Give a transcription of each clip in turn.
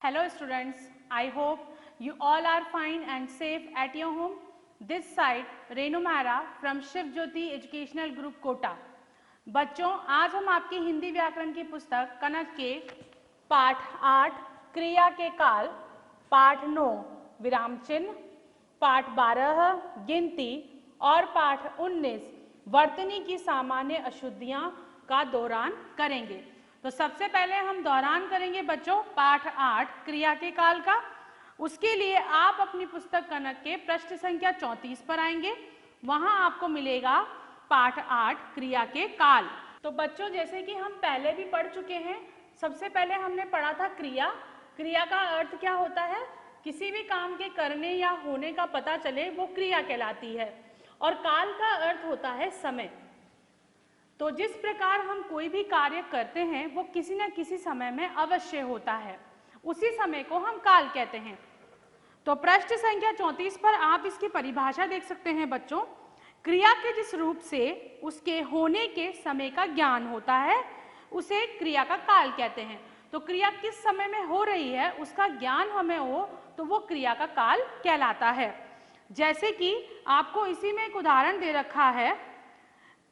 Hello students, I hope you all are fine and safe at your home. This side Renu Mehra from Shiv Jyoti Educational Group Kota. बच्चों, आज हम आपकी हिंदी व्याकरण की पुस्तक कनक के पाठ 8 क्रिया के काल, पाठ 9 विराम चिन्ह, पाठ 12 गिनती और पाठ 19 वर्तनी की सामान्य अशुद्धियां का दौरान करेंगे। तो सबसे पहले हम दौरान करेंगे बच्चों पाठ 8 क्रिया के काल का। उसके लिए आप अपनी पुस्तक कनक के पृष्ठ संख्या 34 पर आएंगे। वहां आपको मिलेगा पाठ 8 क्रिया के काल। तो बच्चों, जैसे कि हम पहले भी पढ़ चुके हैं, सबसे पहले हमने पढ़ा था क्रिया। क्रिया का अर्थ क्या होता है? किसी भी काम के करने या होने का पता चले वो क्रिया कहलाती है। और काल का अर्थ होता है समय। तो जिस प्रकार हम कोई भी कार्य करते हैं वो किसी न किसी समय में अवश्य होता है, उसी समय को हम काल कहते हैं। तो पृष्ठ संख्या 34 पर आप इसकी परिभाषा देख सकते हैं बच्चों। क्रिया के जिस रूप से उसके होने के समय का ज्ञान होता है उसे क्रिया का काल कहते हैं। तो क्रिया किस समय में हो रही है उसका ज्ञान हमें हो तो वो क्रिया का काल कहलाता है। जैसे कि आपको इसी में एक उदाहरण दे रखा है,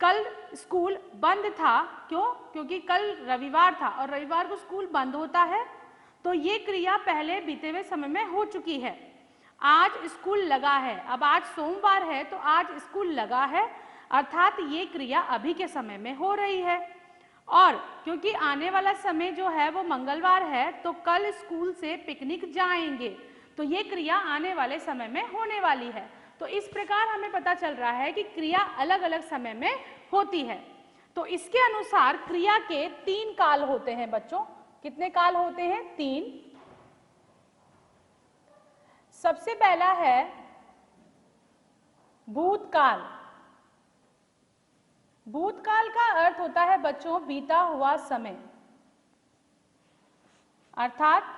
कल स्कूल बंद था। क्यों? क्योंकि कल रविवार था और रविवार को स्कूल बंद होता है। तो ये क्रिया पहले बीते हुए समय में हो चुकी है। आज स्कूल लगा है, अब आज सोमवार है तो आज स्कूल लगा है, अर्थात ये क्रिया अभी के समय में हो रही है। और क्योंकि आने वाला समय जो है वो मंगलवार है तो कल स्कूल से पिकनिक जाएंगे, तो ये क्रिया आने वाले समय में होने वाली है। तो इस प्रकार हमें पता चल रहा है कि क्रिया अलग अलग समय में होती है। तो इसके अनुसार क्रिया के 3 काल होते हैं बच्चों। कितने काल होते हैं? 3। सबसे पहला है भूतकाल। भूतकाल का अर्थ होता है बच्चों बीता हुआ समय, अर्थात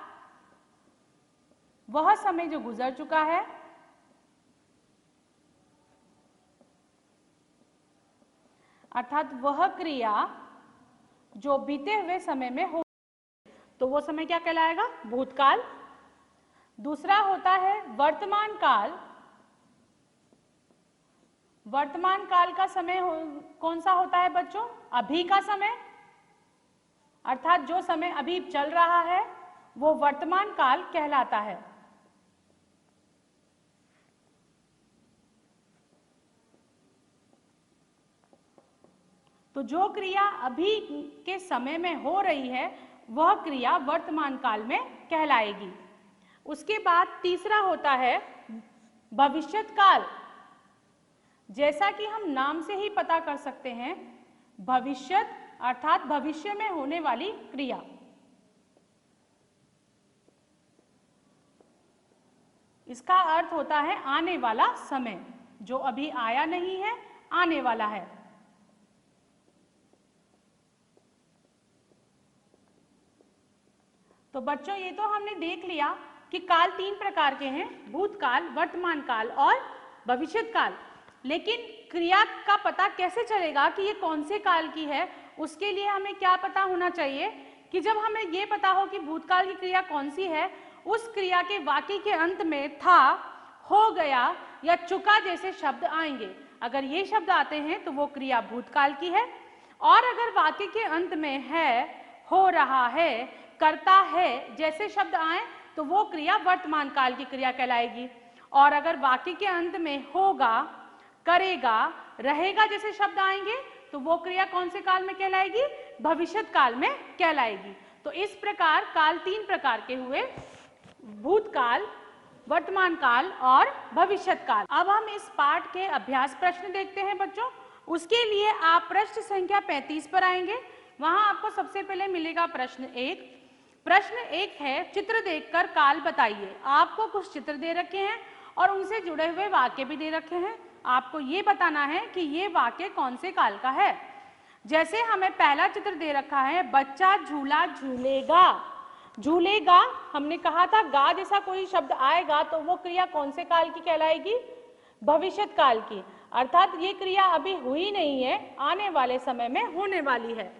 वह समय जो गुजर चुका है। अर्थात वह क्रिया जो बीते हुए समय में हो, तो वो समय क्या कहलाएगा? भूतकाल। दूसरा होता है वर्तमान काल। वर्तमान काल का समय कौन सा होता है बच्चों? अभी का समय, अर्थात जो समय अभी चल रहा है वो वर्तमान काल कहलाता है। तो जो क्रिया अभी के समय में हो रही है वह क्रिया वर्तमान काल में कहलाएगी। उसके बाद तीसरा होता है भविष्यत काल। जैसा कि हम नाम से ही पता कर सकते हैं, भविष्यत अर्थात भविष्य में होने वाली क्रिया। इसका अर्थ होता है आने वाला समय, जो अभी आया नहीं है, आने वाला है। तो बच्चों, ये तो हमने देख लिया कि काल 3 प्रकार के हैं, भूतकाल, वर्तमान काल और भविष्यत काल। लेकिन क्रिया का पता कैसे चलेगा कि ये कौन से काल की है? उसके लिए हमें क्या पता होना चाहिए कि जब हमें ये पता हो कि भूतकाल की क्रिया कौन सी है, उस क्रिया के वाक्य के अंत में था, हो गया या चुका जैसे शब्द आएंगे। अगर ये शब्द आते हैं तो वो क्रिया भूतकाल की है। और अगर वाक्य के अंत में है, हो रहा है, करता है जैसे शब्द आए तो वो क्रिया वर्तमान काल की क्रिया कहलाएगी। और अगर वाक्य के अंत में होगा, करेगा, रहेगा जैसे शब्द आएंगे तो वो क्रिया कौन से काल में कहलाएगी? भविष्यत काल में कहलाएगी। तो इस प्रकार काल 3 प्रकार के हुए, भूतकाल, वर्तमान काल और भविष्यत काल। अब हम इस पाठ के अभ्यास प्रश्न देखते हैं बच्चों। उसके लिए आप पृष्ठ संख्या 35 पर आएंगे। वहां आपको सबसे पहले मिलेगा प्रश्न 1। प्रश्न 1 है, चित्र देखकर काल बताइए। आपको कुछ चित्र दे रखे हैं और उनसे जुड़े हुए वाक्य भी दे रखे हैं। आपको ये बताना है कि ये वाक्य कौन से काल का है। जैसे हमें पहला चित्र दे रखा है, बच्चा झूला झूलेगा। झूलेगा, हमने कहा था गा जैसा कोई शब्द आएगा तो वो क्रिया कौन से काल की कहलाएगी? भविष्यत काल की। अर्थात ये क्रिया अभी हुई नहीं है, आने वाले समय में होने वाली है।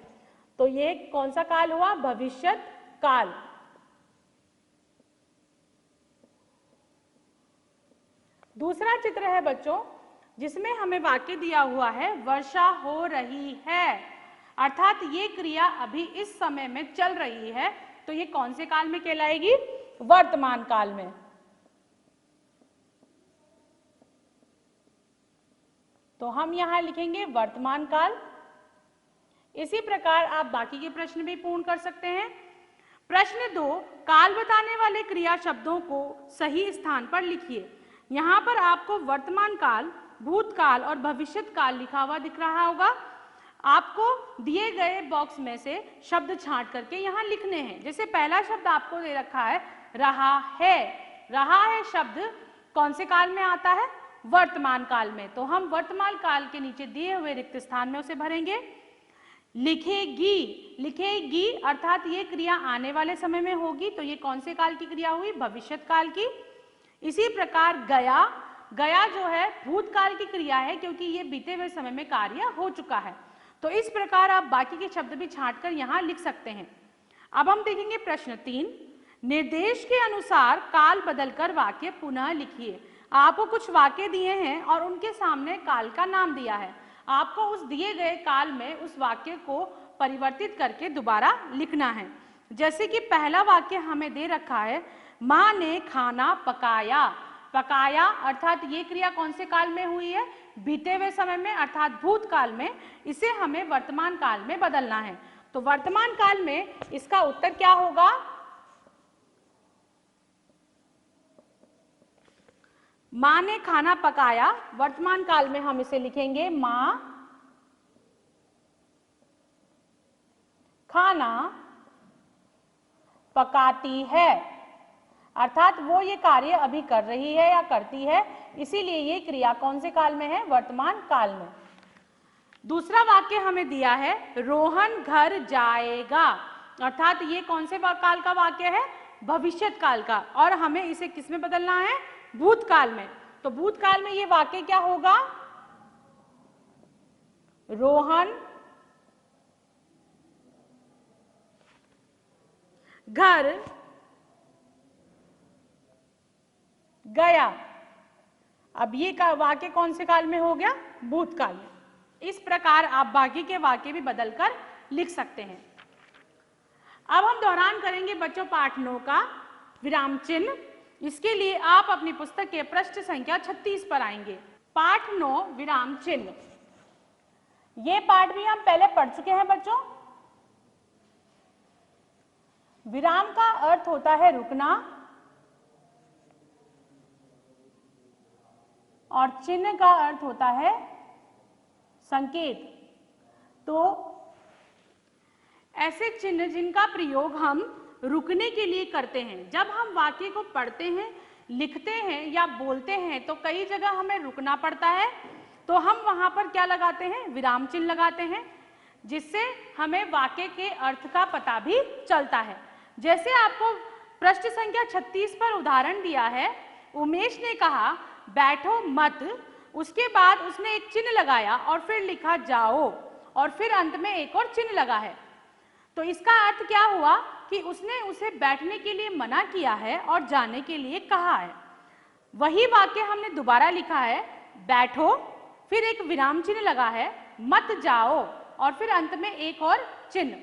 तो ये कौन सा काल हुआ? भविष्यत काल। दूसरा चित्र है बच्चों जिसमें हमें वाक्य दिया हुआ है वर्षा हो रही है, अर्थात ये क्रिया अभी इस समय में चल रही है, तो ये कौन से काल में कहलाएगी? वर्तमान काल में। तो हम यहां लिखेंगे वर्तमान काल। इसी प्रकार आप बाकी के प्रश्न भी पूर्ण कर सकते हैं। प्रश्न 2, काल बताने वाले क्रिया शब्दों को सही स्थान पर लिखिए। यहां पर आपको वर्तमान काल, भूतकाल और भविष्यत काल लिखा हुआ दिख रहा होगा। आपको दिए गए बॉक्स में से शब्द छांट करके यहां लिखने हैं। जैसे पहला शब्द आपको दे रखा है रहा है। रहा है शब्द कौन से काल में आता है? वर्तमान काल में। तो हम वर्तमान काल के नीचे दिए हुए रिक्त स्थान में उसे भरेंगे। लिखेगी, लिखेगी अर्थात ये क्रिया आने वाले समय में होगी, तो ये कौन से काल की क्रिया हुई? भविष्यत काल की। इसी प्रकार गया, गया जो है भूतकाल की क्रिया है क्योंकि ये बीते हुए समय में कार्य हो चुका है। तो इस प्रकार आप बाकी के शब्द भी छांटकर यहां लिख सकते हैं। अब हम देखेंगे प्रश्न 3, निर्देश के अनुसार काल बदलकर वाक्य पुनः लिखिए। आपको कुछ वाक्य दिए हैं और उनके सामने काल का नाम दिया है। आपको उस दिए गए काल में उस वाक्य को परिवर्तित करके दोबारा लिखना है। जैसे कि पहला वाक्य हमें दे रखा है, माँ ने खाना पकाया। पकाया अर्थात ये क्रिया कौन से काल में हुई है? बीते हुए समय में अर्थात भूतकाल में। इसे हमें वर्तमान काल में बदलना है। तो वर्तमान काल में इसका उत्तर क्या होगा? माँ ने खाना पकाया। वर्तमान काल में हम इसे लिखेंगे माँ खाना पकाती है, अर्थात वो ये कार्य अभी कर रही है या करती है, इसीलिए ये क्रिया कौन से काल में है? वर्तमान काल में। दूसरा वाक्य हमें दिया है रोहन घर जाएगा, अर्थात ये कौन से काल का वाक्य है? भविष्यत काल का, और हमें इसे किस में बदलना है? भूतकाल में। तो भूतकाल में ये वाक्य क्या होगा? रोहन घर गया। अब ये वाक्य कौन से काल में हो गया? भूतकाल में। इस प्रकार आप बाकी के वाक्य भी बदलकर लिख सकते हैं। अब हम दोहरान करेंगे बच्चों पाठ 9 का विराम चिन्ह। इसके लिए आप अपनी पुस्तक के पृष्ठ संख्या 36 पर आएंगे। पाठ 9 विराम चिन्ह। ये पाठ भी हम पहले पढ़ चुके हैं बच्चों। विराम का अर्थ होता है रुकना और चिन्ह का अर्थ होता है संकेत। तो ऐसे चिन्ह जिनका प्रयोग हम रुकने के लिए करते हैं। जब हम वाक्य को पढ़ते हैं, लिखते हैं या बोलते हैं तो कई जगह हमें रुकना पड़ता है, तो हम वहां पर क्या लगाते हैं? विराम चिन्ह लगाते हैं, जिससे हमें वाक्य के अर्थ का पता भी चलता है। जैसे आपको पृष्ठ संख्या 36 पर उदाहरण दिया है, उमेश ने कहा बैठो मत, उसके बाद उसने एक चिन्ह लगाया और फिर लिखा जाओ, और फिर अंत में एक और चिन्ह लगा है। तो इसका अर्थ क्या हुआ कि उसने उसे बैठने के लिए मना किया है और जाने के लिए कहा है। वही वाक्य हमने दोबारा लिखा है, बैठो, फिर एक विराम चिन्ह लगा है, मत जाओ, और फिर अंत में एक और चिन्ह।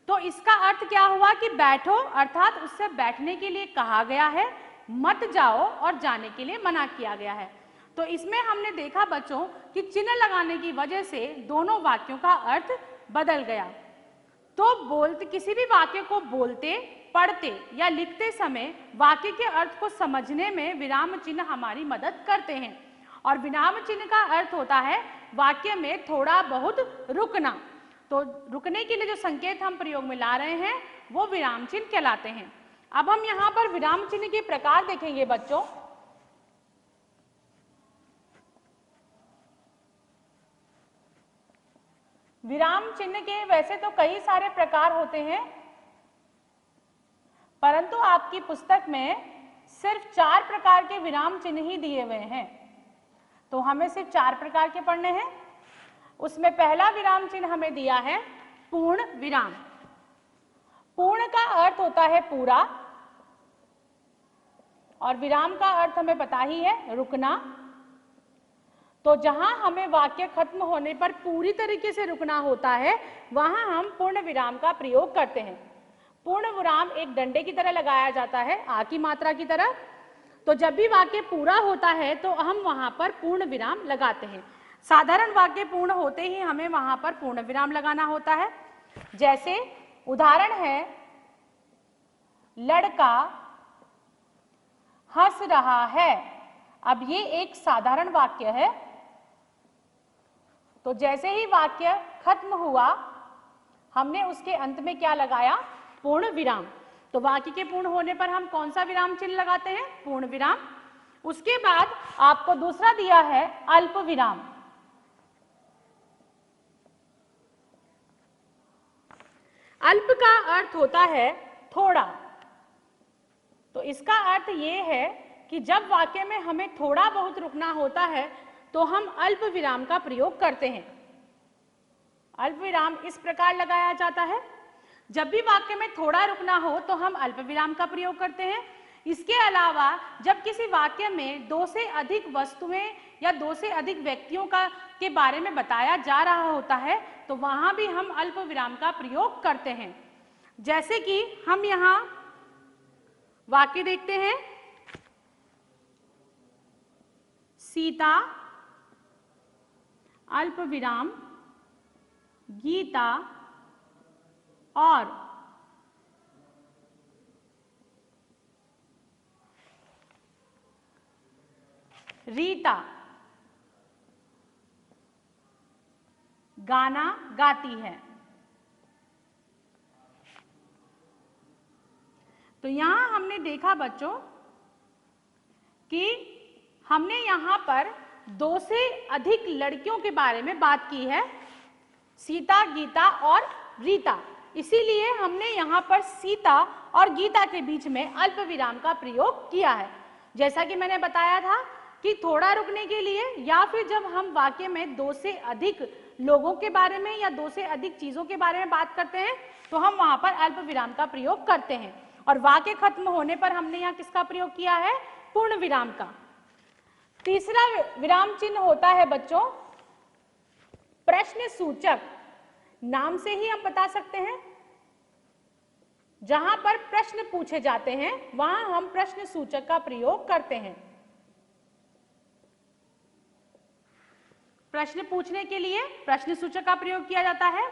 तो इसका अर्थ क्या हुआ कि बैठो अर्थात उससे बैठने के लिए कहा गया है, मत जाओ और जाने के लिए मना किया गया है। तो इसमें हमने देखा बच्चों कि चिन्ह लगाने की वजह से दोनों वाक्यों का अर्थ बदल गया। तो किसी भी वाक्य को बोलते, पढ़ते या लिखते समय वाक्य के अर्थ को समझने में विराम चिन्ह हमारी मदद करते हैं। और विराम चिन्ह का अर्थ होता है वाक्य में थोड़ा बहुत रुकना। तो रुकने के लिए जो संकेत हम प्रयोग में ला रहे हैं वो विराम चिन्ह कहलाते हैं। अब हम यहाँ पर विराम चिन्ह के प्रकार देखेंगे बच्चों। विराम चिन्ह के वैसे तो कई सारे प्रकार होते हैं, परंतु आपकी पुस्तक में सिर्फ 4 प्रकार के विराम चिन्ह ही दिए हुए हैं, तो हमें सिर्फ 4 प्रकार के पढ़ने हैं। उसमें पहला विराम चिन्ह हमें दिया है पूर्ण विराम। पूर्ण का अर्थ होता है पूरा, और विराम का अर्थ हमें पता ही है, रुकना। तो जहां हमें वाक्य खत्म होने पर पूरी तरीके से रुकना होता है, वहां हम पूर्ण विराम का प्रयोग करते हैं। पूर्ण विराम एक डंडे की तरह लगाया जाता है, आ की मात्रा की तरह। तो जब भी वाक्य पूरा होता है तो हम वहां पर पूर्ण विराम लगाते हैं। साधारण वाक्य पूर्ण होते ही हमें वहां पर पूर्ण विराम लगाना होता है। जैसे उदाहरण है, लड़का हंस रहा है। अब ये एक साधारण वाक्य है। तो जैसे ही वाक्य खत्म हुआ, हमने उसके अंत में क्या लगाया, पूर्ण विराम। तो वाक्य के पूर्ण होने पर हम कौन सा विराम चिन्ह लगाते हैं, पूर्ण विराम। उसके बाद आपको दूसरा दिया है अल्प विराम। अल्प का अर्थ होता है थोड़ा। तो इसका अर्थ ये है कि जब वाक्य में हमें थोड़ा बहुत रुकना होता है तो हम अल्प विराम का प्रयोग करते हैं। अल्प विराम इस प्रकार लगाया जाता है, जब भी वाक्य में थोड़ा रुकना हो तो हम अल्प विराम का प्रयोग करते हैं। इसके अलावा जब किसी वाक्य में दो से अधिक वस्तुएं या दो से अधिक व्यक्तियों के बारे में बताया जा रहा होता है तो वहां भी हम अल्प विराम का प्रयोग करते हैं। जैसे कि हम यहाँ वाक्य देखते हैं, सीता अल्प विराम गीता और रीता गाना गाती है। तो यहां हमने देखा बच्चों कि हमने यहां पर दो से अधिक लड़कियों के बारे में बात की है, सीता, गीता और रीता। इसीलिए हमने यहाँ पर सीता और गीता के बीच में अल्प विराम का प्रयोग किया है। जैसा कि मैंने बताया था कि थोड़ा रुकने के लिए या फिर जब हम वाक्य में दो से अधिक लोगों के बारे में या दो से अधिक चीजों के बारे में बात करते हैं तो हम वहां पर अल्प विराम का प्रयोग करते हैं। और वाक्य खत्म होने पर हमने यहाँ किसका प्रयोग किया है, पूर्ण विराम का। तीसरा विराम चिन्ह होता है बच्चों प्रश्न सूचक। नाम से ही हम बता सकते हैं, जहां पर प्रश्न पूछे जाते हैं वहां हम प्रश्न सूचक का प्रयोग करते हैं। प्रश्न पूछने के लिए प्रश्न सूचक का प्रयोग किया जाता है।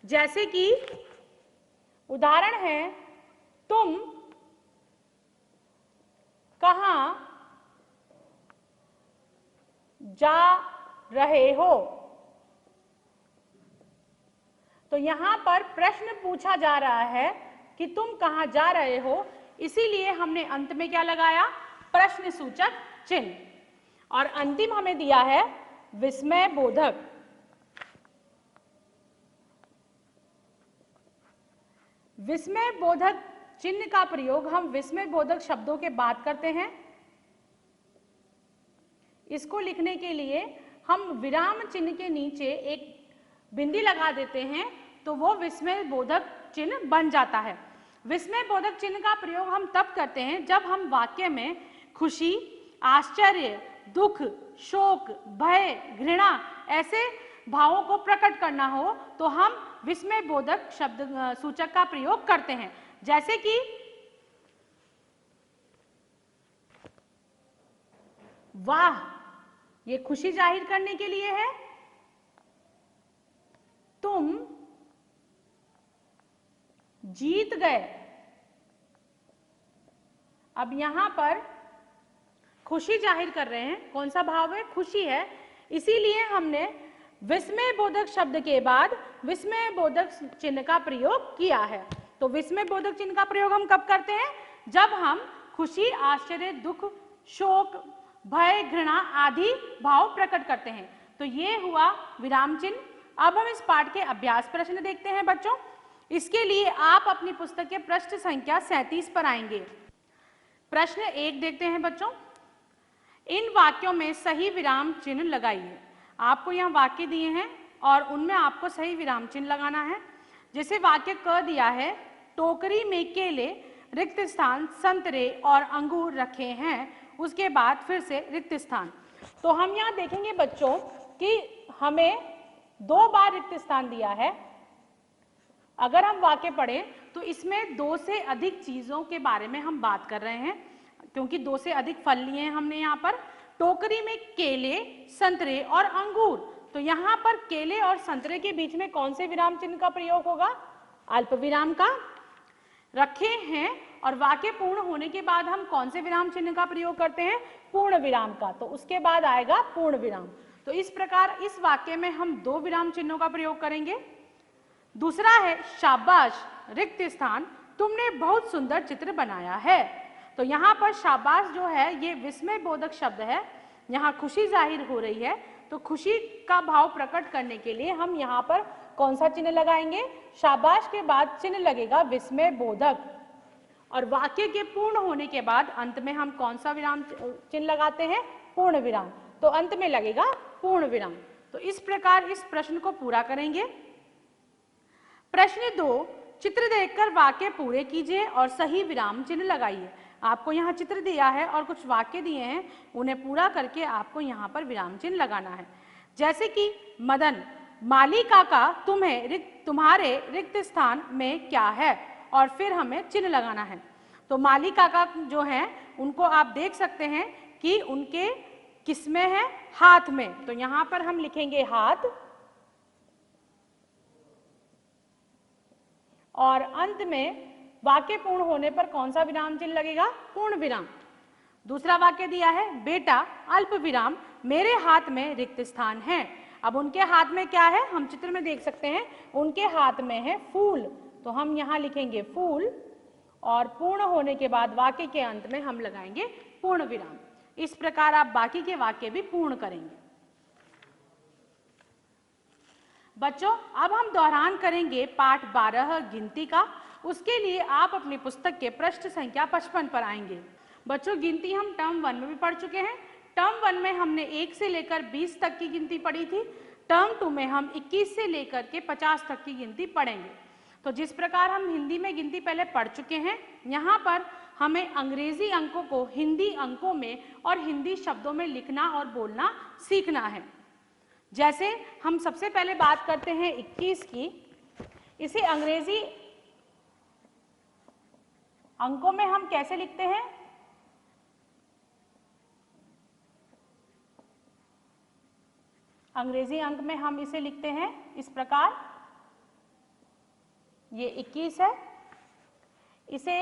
जैसे कि उदाहरण है, तुम कहां जा रहे हो। तो यहां पर प्रश्न पूछा जा रहा है कि तुम कहां जा रहे हो, इसीलिए हमने अंत में क्या लगाया, प्रश्न सूचक चिन्ह। और अंतिम हमें दिया है विस्मय बोधक। विस्मय बोधक चिन्ह का प्रयोग हम विस्मय बोधक शब्दों के बाद करते हैं। इसको लिखने के लिए हम विराम चिन्ह के नीचे एक बिंदी लगा देते हैं तो वो विस्मय बोधक चिन्ह बन जाता है। विस्मय बोधक चिन्ह का प्रयोग हम तब करते हैं जब हम वाक्य में खुशी, आश्चर्य, दुख, शोक, भय, घृणा ऐसे भावों को प्रकट करना हो तो हम विस्मय बोधक शब्द सूचक का प्रयोग करते हैं। जैसे कि वाह, ये खुशी जाहिर करने के लिए है। तुम जीत गए। अब यहां पर खुशी जाहिर कर रहे हैं, कौन सा भाव है, खुशी है, इसीलिए हमने विस्मय बोधक शब्द के बाद विस्मय बोधक चिन्ह का प्रयोग किया है। तो विस्मय बोधक चिन्ह का प्रयोग हम कब करते हैं, जब हम खुशी, आश्चर्य, दुख, शोक, भय, घृणा आदि भाव प्रकट करते हैं। तो ये हुआ विराम चिन्ह। अब हम इस पाठ के अभ्यास प्रश्न देखते हैं बच्चों। इसके लिए आप अपनी पुस्तक के पृष्ठ संख्या 37 पर आएंगे। प्रश्न 1 देखते हैं बच्चों, इन वाक्यों में सही विराम चिन्ह लगाइए। आपको यहाँ वाक्य दिए हैं और उनमें आपको सही विराम चिन्ह लगाना है। जैसे वाक्य क दिया है, टोकरी में केले रिक्त स्थान संतरे और अंगूर रखे हैं, उसके बाद फिर से रिक्त स्थान। तो हम यहाँ देखेंगे बच्चों कि हमें 2 बार रिक्त स्थान दिया है। अगर हम वाक्य पढ़ें तो इसमें 2 से अधिक चीजों के बारे में हम बात कर रहे हैं, क्योंकि 2 से अधिक फल लिए हैं हमने यहाँ पर। टोकरी में केले, संतरे और अंगूर, तो यहाँ पर केले और संतरे के बीच में कौन से विराम चिन्ह का प्रयोग होगा? अल्प विराम का रखे हैं। और वाक्य पूर्ण होने के बाद हम कौन से विराम चिन्ह का प्रयोग करते हैं? पूर्ण विराम का, तो उसके बाद आएगा पूर्ण विराम। तो इस प्रकार इस वाक्य में हम 2 विराम चिन्हों का प्रयोग करेंगे। दूसरा है शाबाश रिक्त स्थान, तुमने बहुत सुंदर चित्र बनाया है। तो यहाँ पर शाबाश जो है ये विस्मय बोधक शब्द है, यहाँ खुशी जाहिर हो रही है, तो खुशी का भाव प्रकट करने के लिए हम यहाँ पर कौन सा चिन्ह लगाएंगे? शाबाश के बाद चिन्ह लगेगा विस्मय बोधक। और वाक्य के पूर्ण होने के बाद अंत में हम कौन सा विराम चिन्ह लगाते हैं? पूर्ण विराम, तो अंत में लगेगा पूर्ण विराम। तो इस प्रकार इस प्रश्न को पूरा करेंगे। प्रश्न 2, चित्र देखकर वाक्य पूरे कीजिए और सही विराम चिन्ह लगाइए। आपको यहाँ चित्र दिया है और कुछ वाक्य दिए हैं, उन्हें पूरा करके आपको यहाँ पर विराम चिन्ह लगाना है। जैसे कि मदन, माली काका तुम्हारे रिक्त स्थान में क्या है, और फिर हमें चिन्ह लगाना है। तो माली काका जो हैं उनको आप देख सकते हैं कि उनके किसमें है? हाथ में, तो यहाँ पर हम लिखेंगे हाथ, और अंत में वाक्य पूर्ण होने पर कौन सा विराम चिन्ह लगेगा? पूर्ण विराम। दूसरा वाक्य दिया है बेटा अल्प विराम मेरे हाथ में रिक्त स्थान है। अब उनके हाथ में क्या है? हम चित्र में देख सकते हैं उनके हाथ में है फूल, तो हम यहाँ लिखेंगे फूल, और पूर्ण होने के बाद वाक्य के अंत में हम लगाएंगे पूर्ण विराम। इस प्रकार आप बाकी के वाक्य भी पूर्ण करेंगे। बच्चों अब हम दोहरान करेंगे पाठ 12 गिनती का। उसके लिए आप अपनी पुस्तक के पृष्ठ संख्या 55 पर आएंगे। बच्चों गिनती हम टर्म 1 में भी पढ़ चुके हैं। टर्म 1 में हमने 1 से लेकर 20 तक की गिनती पढ़ी थी। टर्म 2 में हम 21 से लेकर के 50 तक की गिनती पढ़ेंगे। तो जिस प्रकार हम हिंदी में गिनती पहले पढ़ चुके हैं, यहाँ पर हमें अंग्रेजी अंकों को हिंदी अंकों में और हिंदी शब्दों में लिखना और बोलना सीखना है। जैसे हम सबसे पहले बात करते हैं 21 की। इसे अंग्रेजी अंकों में हम कैसे लिखते हैं? अंग्रेजी अंक में हम इसे लिखते हैं इस प्रकार, ये 21 है। इसे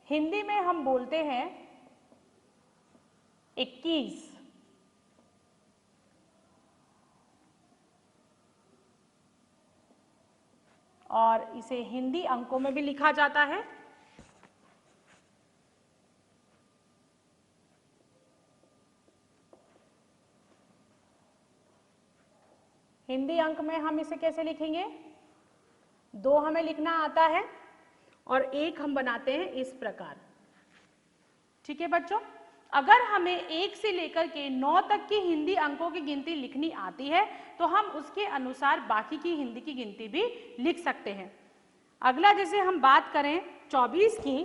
हिंदी में हम बोलते हैं 21, और इसे हिंदी अंकों में भी लिखा जाता है। हिंदी अंक में हम इसे कैसे लिखेंगे? 2 हमें लिखना आता है और 1 हम बनाते हैं इस प्रकार। ठीक है बच्चों, अगर हमें 1 से लेकर के 9 तक की हिंदी अंकों की गिनती लिखनी आती है तो हम उसके अनुसार बाकी की हिंदी की गिनती भी लिख सकते हैं। अगला जैसे हम बात करें 24 की,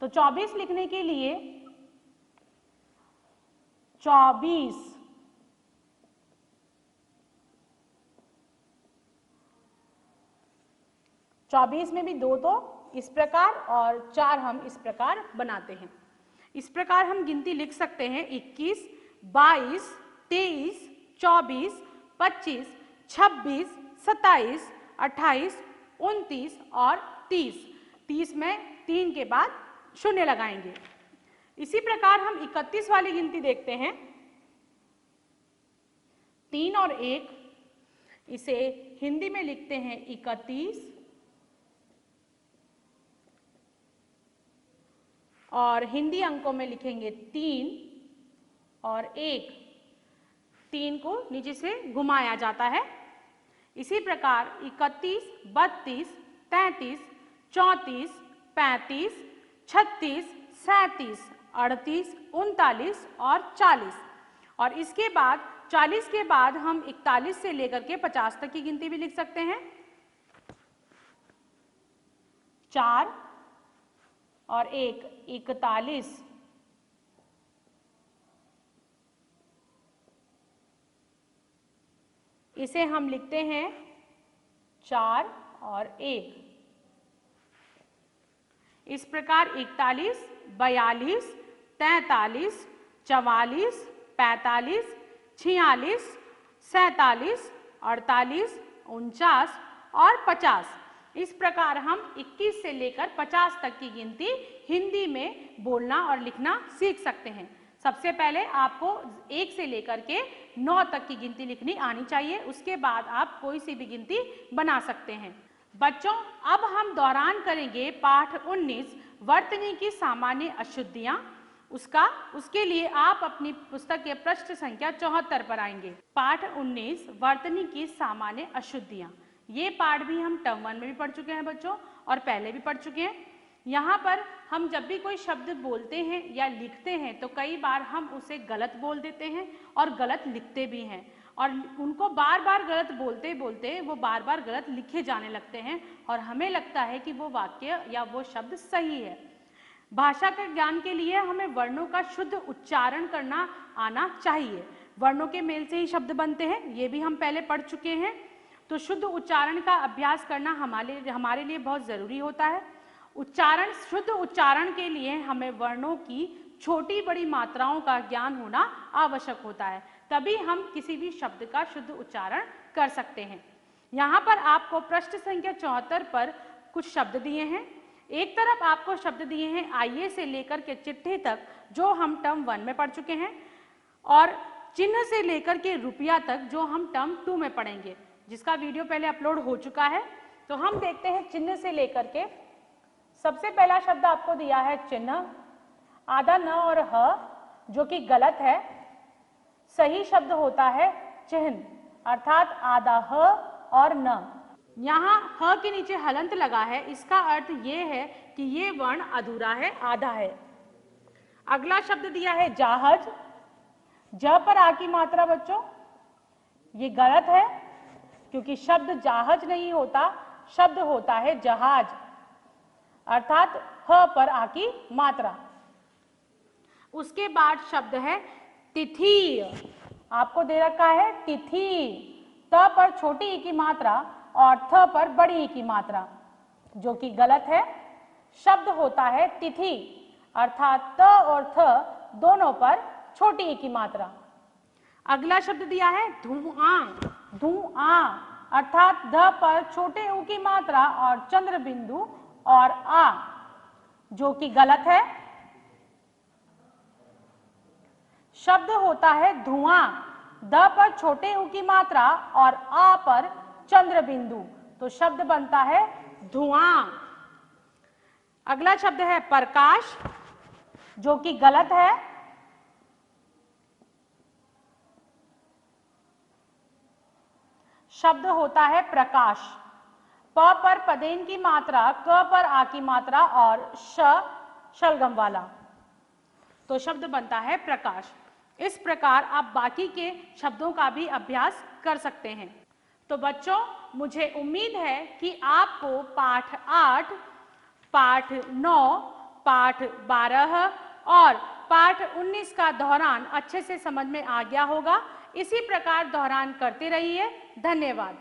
तो 24 लिखने के लिए 24 में भी 2 तो इस प्रकार और 4 हम इस प्रकार बनाते हैं। इस प्रकार हम गिनती लिख सकते हैं 21, 22, 23, 24, 25, 26, 27, 28, 29 और 30। 30 में 3 के बाद 0 लगाएंगे। इसी प्रकार हम 31 वाली गिनती देखते हैं, 3 और 1, इसे हिंदी में लिखते हैं 31, और हिंदी अंकों में लिखेंगे 3 और 1। 3 को नीचे से घुमाया जाता है। इसी प्रकार 31, 32, 33, 34, 35, 36, 37, 38, 39 और 40। और इसके बाद 40 के बाद हम 41 से लेकर के 50 तक की गिनती भी लिख सकते हैं। 4, और एक 41। इसे हम लिखते हैं 4 और 1। इस प्रकार 41, 42, 43, 44, 45, 46, 47, 48, 49 और 50। इस प्रकार हम 21 से लेकर 50 तक की गिनती हिंदी में बोलना और लिखना सीख सकते हैं। सबसे पहले आपको 1 से लेकर के 9 तक की गिनती लिखनी आनी चाहिए, उसके बाद आप कोई सी भी गिनती बना सकते हैं। बच्चों, अब हम दौरान करेंगे पाठ 19 वर्तनी की सामान्य अशुद्धियां। उसके लिए आप अपनी पुस्तक के पृष्ठ संख्या 74 पर आएंगे। पाठ 19 वर्तनी की सामान्य अशुद्धियां। ये पाठ भी हम टर्म 1 में भी पढ़ चुके हैं बच्चों, और पहले भी पढ़ चुके हैं। यहाँ पर हम जब भी कोई शब्द बोलते हैं या लिखते हैं तो कई बार हम उसे गलत बोल देते हैं और गलत लिखते भी हैं, और उनको बार बार गलत बोलते बोलते वो बार बार गलत लिखे जाने लगते हैं और हमें लगता है कि वो वाक्य या वो शब्द सही है। भाषा के ज्ञान के लिए हमें वर्णों का शुद्ध उच्चारण करना आना चाहिए। वर्णों के मेल से ही शब्द बनते हैं, ये भी हम पहले पढ़ चुके हैं। तो शुद्ध उच्चारण का अभ्यास करना हमारे लिए बहुत ज़रूरी होता है। शुद्ध उच्चारण के लिए हमें वर्णों की छोटी बड़ी मात्राओं का ज्ञान होना आवश्यक होता है, तभी हम किसी भी शब्द का शुद्ध उच्चारण कर सकते हैं। यहाँ पर आपको पृष्ठ संख्या 74 पर कुछ शब्द दिए हैं। एक तरफ आपको शब्द दिए हैं आइए से लेकर के चिट्ठी तक, जो हम टर्म 1 में पढ़ चुके हैं, और चिन्ह से लेकर के रुपया तक, जो हम टर्म 2 में पढ़ेंगे, जिसका वीडियो पहले अपलोड हो चुका है। तो हम देखते हैं चिन्ह से लेकर के। सबसे पहला शब्द आपको दिया है चिन्ह, आधा न और ह, जो कि गलत है। सही शब्द होता है चिन्ह, अर्थात आधा ह और न। यहाँ ह के नीचे हलंत लगा है, इसका अर्थ ये है कि ये वर्ण अधूरा है, आधा है। अगला शब्द दिया है जहाज, ज पर आ की मात्रा बच्चों, ये गलत है क्योंकि शब्द जहाज नहीं होता, शब्द होता है जहाज, अर्थात ह पर आ की मात्रा। उसके बाद शब्द है तिथि, आपको दे रखा है तिथि, त पर छोटी ई की मात्रा और थ पर बड़ी ई की मात्रा, जो कि गलत है। शब्द होता है तिथि, अर्थात त और थ दोनों पर छोटी ई की मात्रा। अगला शब्द दिया है धुआं, धुआं, अर्थात ध पर छोटे ऊ की मात्रा और चंद्र बिंदु और आ, जो कि गलत है। शब्द होता है धुआं, द पर छोटे ऊ की मात्रा और आ पर चंद्र बिंदु, तो शब्द बनता है धुआं। अगला शब्द है प्रकाश, जो कि गलत है। शब्द होता है प्रकाश, प पर पदेन की मात्रा, क पर आ की मात्रा और श शलगम वाला, तो शब्द बनता है प्रकाश। इस प्रकार आप बाकी के शब्दों का भी अभ्यास कर सकते हैं। तो बच्चों, मुझे उम्मीद है कि आपको पाठ 8, पाठ 9, पाठ 12 और पाठ 19 का दोहरान अच्छे से समझ में आ गया होगा। इसी प्रकार दोहरान करते रहिए। धन्यवाद।